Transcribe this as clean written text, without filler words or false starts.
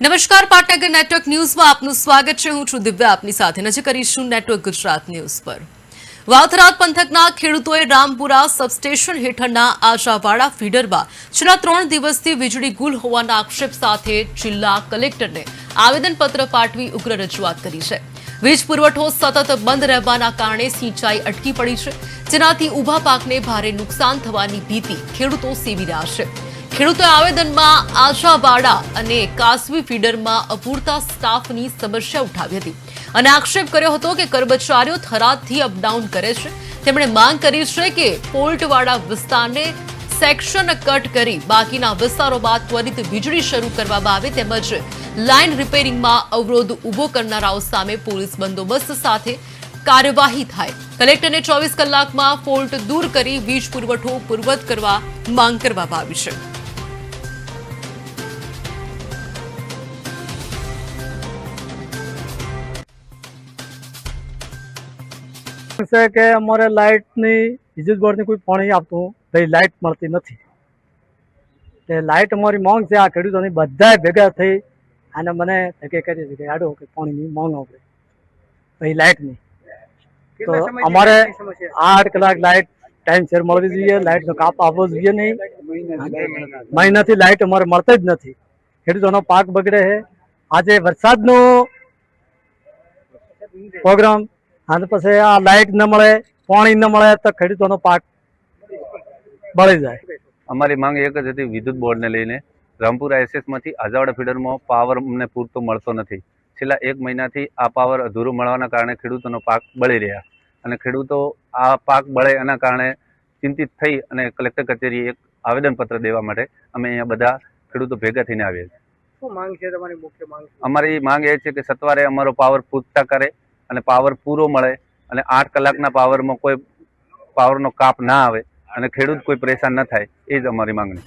નમસ્કાર, પાટનગર નેટવર્ક ન્યૂઝમાં આપનું સ્વાગત છે। હું છું દિવ્યા, આપની સાથે નજર કરીશું નેટવર્ક ગુજરાત ન્યૂઝ પર। વાવથરાદ પંથકના ખેડૂતોએ રામપુરા સબસ્ટેશન હેઠળના આશાવાડા ફીડરમાં છેલ્લા 3 દિવસથી વીજળી ગુલ હોવાના આક્ષેપ સાથે જિલ્લા કલેક્ટરને આવેદનપત્ર પાઠવી ઉગ્ર રજૂઆત કરી છે। વીજ પુરવઠો સતત બંધ રહેવાના કારણે સિંચાઈ અટકી પડી છે, જેનાથી ઊભા પાકને ભારે નુકસાન થવાની ભીતિ ખેડૂતો સેવી રહ્યા છે। ખેડૂતોએ આવેદનમાં આશાવાડા અને કાસવી ફીડરમાં અપૂરતા સ્ટાફની સમસ્યા ઉઠાવી હતી અને આક્ષેપ કર્યો હતો કે કર્મચારીઓ થરાદથી અપડાઉન કરે છે। તેમણે માંગ કરી છે કે ફોલ્ટવાળા વિસ્તારને સેક્શન કટ કરી બાકીના વિસ્તારોમાં ત્વરિત વીજળી શરૂ કરવામાં આવે તેમજ લાઇન રિપેરિંગમાં અવરોધ ઊભો કરનારાઓ સામે પોલીસ બંદોબસ્ત સાથે કાર્યવાહી થાય। કલેક્ટરને 24 કલાકમાં ફોલ્ટ દૂર કરી વીજ પુરવઠો પૂર્વવત કરવા માંગ કરવામાં આવી છે। છે કે અમારે લાઇટની વિદ્યુત બોર્ડની કોઈ પાણી આપતું ભાઈ લાઇટ મળતી નથી। તે લાઇટ અમારી માંગ છે, આ ખેડૂતોની બધાય ભેગા થઈ અને મને ધકે કરી છે કે આડો કે પાણીની માંગ આપણે ભાઈ લાઇટની તો અમારે 8 કલાક લાઇટ ટાઈમસર મળવી જોઈએ। લાઇટનો કાપ આપવો જોઈએ નહીં। મહિનાથી લાઇટ અમારે મળતી જ નથી। ખેડૂતોનો પાક બગડે છે। આજે વરસાદનો પ્રોગ્રામ અને પછી આ લાઇટ ન મળે, પાણી ન મળે તો ખેડૂતોનો પાક બળી જાય। અમારી માંગ એક જ હતી, વિદ્યુત બોર્ડને લઈને રામપુરા એસએસમાંથી આજાવાડા ફીડરમાં પાવર અમને પૂરતો મળતો નથી। છેલ્લા 1 મહિનાથી આ પાવર અધૂરો મળવાના કારણે ખેડૂતોનો પાક બળી રહ્યા અને ખેડૂતો આ પાક બળે એના કારણે ચિંતિત થઈ અને કલેક્ટર કચેરીએ એક આવેદનપત્ર દેવા માટે અમે અહીંયા બધા ખેડૂતો ભેગા થઈને આવ્યા છીએ। શું માંગ છે તમારી મુખ્ય માંગ? અમારી માંગ એ છે કે સત્વરે અમારો પાવર પૂરતા કરે અને પાવર પૂરો મળે અને 8 કલાકના પાવરમાં કોઈ પાવરનો કાપ ના આવે અને ખેડૂત કોઈ પરેશાન ન થાય, એ જ અમારી માંગણી।